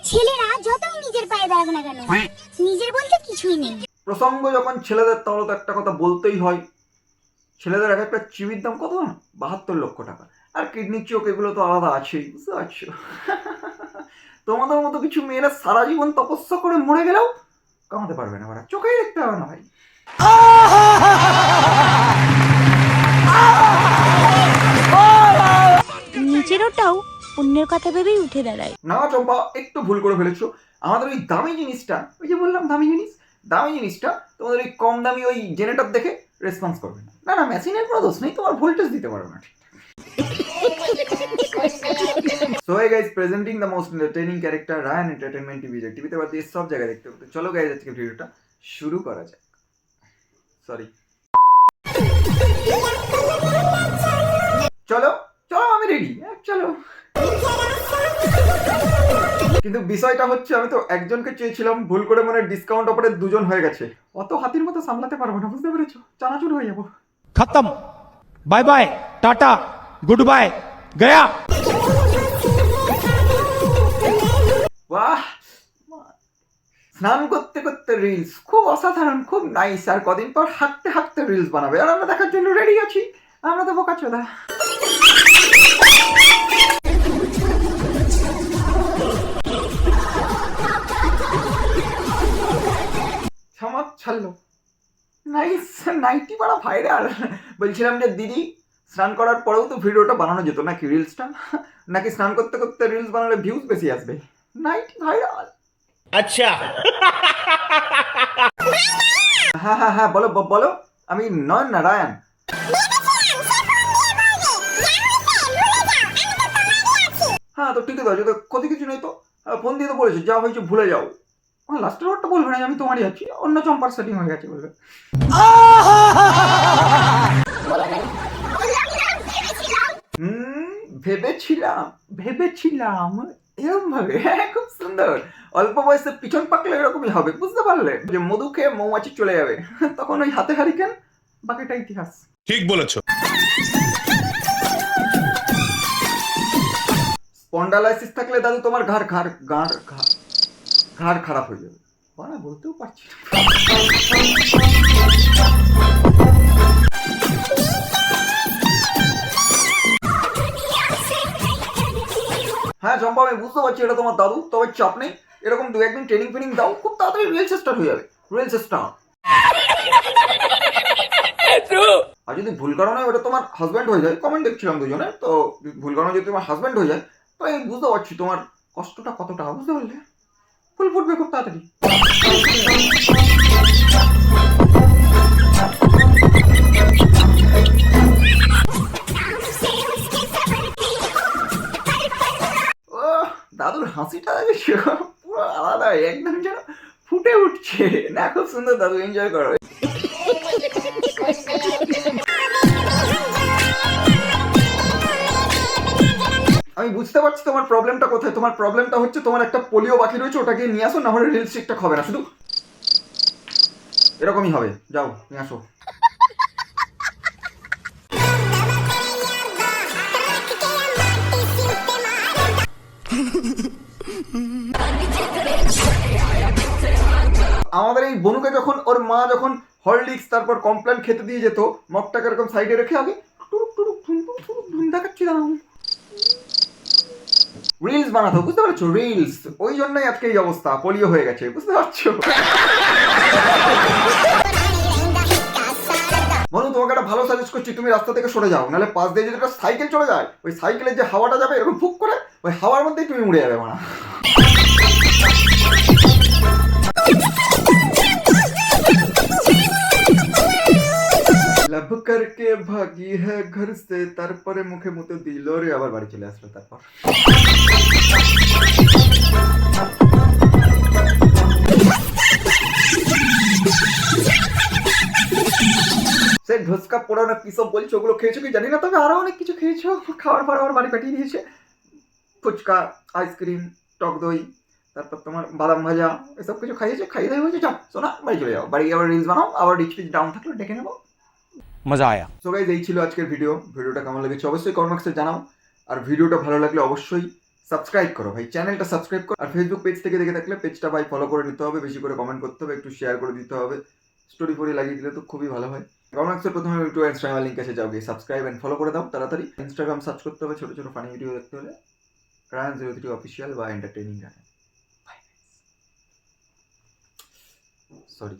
ছেলেরা যতই নিজের পায়ে দাঁড়াক না কেন, নিজের বলতে কিছুই নেই। প্রসঙ্গ যখন ছেলেদের, তাহলে তো একটা কথা বলতেই হয়। ছেলেদের এক একটা চিবির দাম কত না, 72 লক্ষ টাকা। আর কিডনি চোখ এগুলো তো আলাদা আছেই, বুঝতে পারছো? তোমাদের মতো কিছু মেয়েরা সারা জীবন তপস্যা করে মরে গেলেও কামাতে পারবে না, ওরা চোখেই দেখতে হবে না ভাই। নিজের ওটাও অন্যের কথা ভেবেই উঠে দাঁড়ায়। না চম্পা, একটু ভুল করে ফেলেছো। আমাদের ওই দামি জিনিসটা, ওই যে বললাম দামি জিনিসটা তোমাদের ওই কম দামি ওই জেনারেটর দেখে রেসপন্স করবে না। না না, মেশিনের কোনো দোষ নেই, তোমার ভোল্টেজ দিতে পারবে না ঠিক। So hey guys, presenting the most entertaining character Ryan Entertainment TV টিভিতে বাদ দিয়ে সব জায়গায় দেখতে পাবে। চলো গাইজ, আজকে ভিডিওটা শুরু করা যাক। সরি, চলো চলো আমি রেডি, চলো। কিন্তু বিষয়টা হচ্ছে, আমি তো একজনকে চেয়েছিলাম, ভুল করে মনে ডিসকাউন্ট অফারে দুজন হয়ে গেছে। অত হাতির মতো সামলাতে পারবো না, বুঝতে পেরেছো? চানাচুর হয়ে যাবো। खत्म, bye bye, tata, goodbye, गया। বাহ, স্নান করতে করতে রিলস, খুব অসাধারণ, খুব নাইস। আর কদিন পর হাঁটতে হাঁটতে রিলস বানাবে, আর আমরা দেখার জন্য রেডি আছি। আমরা তো বোকাচোদা। ছামাক ছাড়লো, নাইস, নাইটি পাড়া ভাইরাল। বলছিলাম যে দিদি, স্নান করার পরেও তো ভিডিওটা বানানো যেত নাকি, রিলসটা? নাকি স্নান করতে করতে রিলস বানালে ভিউজ বেশি আসবে? Nightie viral. अच्छा, হ্যাঁ হ্যাঁ হ্যাঁ, বলো বলো। আমি নয়ন নারায়ণ। হ্যাঁ তো ঠিক আছে, তো ক্ষতি কিছু নেই তো। ফোন দিয়ে তো বলেছে, যা হয়েছে ভুলে যাও। লাস্টের ওয়ার্ডটা বলবে না, আমি তোমারই আছি, অন্য চম্পার সেটিং হয়ে গেছে বলবে। ভেবেছিলাম এরকম ভাবে। খুব সুন্দর। অল্প বয়সে পিছন পাকলে এরকমই হবে, বুঝতে পারলে? যে মধু খেয়ে মৌমাছি চলে যাবে, তখন ওই হাতে হারিকেন, বাকিটা ইতিহাস। ठीक बोलेছো। স্পন্ডালাইসিস থাকলে দাদু তোমার ঘাড় খারাপ হয়ে যাবে। বানা বলতেও পারছি না। হ্যাঁ চম্পা, আমি বুঝতে পারছি এটা তোমার দাদু, তবে চাপ নেই। এরকম দু একদিন ট্রেনিং ফেনিং দাও, খুব তাড়াতাড়ি রিলস স্টার্ট হয়ে যাবে। Reels start. আর যদি ভুল কারণে ওটা তোমার হাজব্যান্ড হয়ে যায়, কমেন্ট দেখছিলাম দুজনে, তো ভুল কারণে যদি তোমার হাজব্যান্ড হয়ে যায়, তো আমি বুঝতে পারছি তোমার কষ্টটা কতটা, বুঝতে পারলে? ফুল ফুটবে খুব তাড়াতাড়ি। ও দাদুর হাসিটা পুরো আলাদা, একদম যেন ফুটে উঠছে না। খুব সুন্দর দাদু, এনজয় করো। আমি বুঝতে পারছি তোমার প্রবলেমটা কোথায়। তোমার প্রবলেমটা হচ্ছে তোমার একটা পোলিও বাকি রয়েছে, ওটাকে নিয়ে আসো, না হলে রিলস ঠিকঠাক হবে না। শুধু এরকমই হবে, যাও নিয়ে আসো। আমাদের এই বনুকে যখন ওর মা যখন হরলিক্স তারপর কমপ্লেন খেতে দিয়ে যেত, মগটাকে এরকম সাইডে রেখে আগে টুরুক টুরুক ধুম দেখাচ্ছি দাঁড়াও, রিলস বানাতো, বুঝতে পারছো? রিলস। ওই জন্যই আজকে এই অবস্থা, পোলিও হয়ে গেছে, বুঝতে পারছো? বলুন, তোমাকে একটা ভালো সাজেস্ট করছি, তুমি রাস্তা থেকে সরে যাও, নাহলে পাশ দিয়ে যদি একটা সাইকেল চলে যায়, ওই সাইকেলের যে হাওয়াটা যাবে এরকম ফুক করে, ওই হাওয়ার মধ্যেই তুমি উড়ে যাবে। মানা লাভ করকে ভাগি হ্যাঁ ঘর সে, তারপরে মুখে মুতে দিল রে, আবার বাড়ি চলে আসলো। তারপর সে ঢোসকা পোড়ানো কি সব বলছো, ওগুলো খেয়েছো কি জানি না, তবে আরো অনেক কিছু খেয়েছো। খাওয়ার পর আবার বাড়ি পাঠিয়ে দিয়েছে। ফুচকা, আইসক্রিম, টক দই, তারপর তোমার বাদাম ভাজা, এসব কিছু খাইয়েছে। খাইয়ে দেওয়া হয়েছে, যাও শোনা বাড়ি চলে যাও। বাড়ি গিয়ে আবার রিলস বানাও, আবার রিচ পিচ ডাউন থাকলে ডেকে নেবো। मजा आया। সো গাইস, এই ছিল আজকের ভিডিওটা কেমন লেগেছে অবশ্যই কমেন্ট বক্সে জানাও। আর ভিডিওটা ভালো লাগলে অবশ্যই সাবস্ক্রাইব করো ভাই, চ্যানেলটা সাবস্ক্রাইব করো। আর ফেসবুক পেজ থেকে দেখে থাকলে পেজটা ভাই ফলো করে নিতে হবে, বেশি করে কমেন্ট করতে হবে, একটু শেয়ার করে দিতে হবে, স্টোরি ফোরি লাগিয়ে দিলে তো খুবই ভালো হয়। কমেন্টসের প্রথমে একটু ইনস্টাগ্রাম লিঙ্ক এসে যাও, গিয়ে সাবস্ক্রাইব এন্ড ফলো করে দাও তাড়াতাড়ি। ইনস্টাগ্রাম সার্চ করতে হবে, ছোটো ছোটো ফানি ভিডিও দেখতে হলে রায়ান03 অফিসিয়াল বা এন্টারটেইনিং রায়ান। সরি।